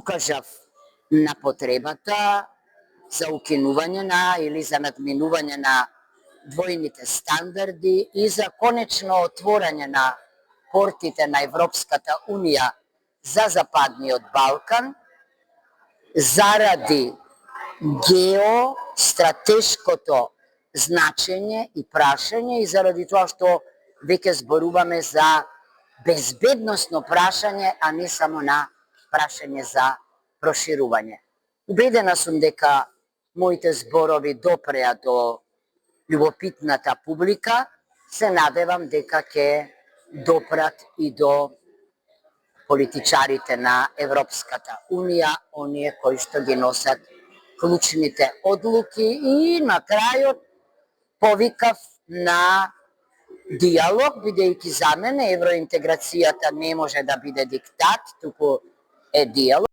Укажав на потребата за укинување на или за надминување на двојните стандарди и за конечно отворање на портите на Европската Унија за Западниот Балкан заради геостратешкото значење и прашање и заради тоа што веќе зборуваме за безбедносно прашање, а не само на прашање за проширување. Убедена сум дека моите зборови допреа до љубопитната публика, се надевам дека ќе допрат и до политичарите на Европската Унија, оние кои што ги носат клучните одлуки и на крајот повикав на диалог, бидејќи за мене евроинтеграцијата не може да биде диктат, туку е диалог.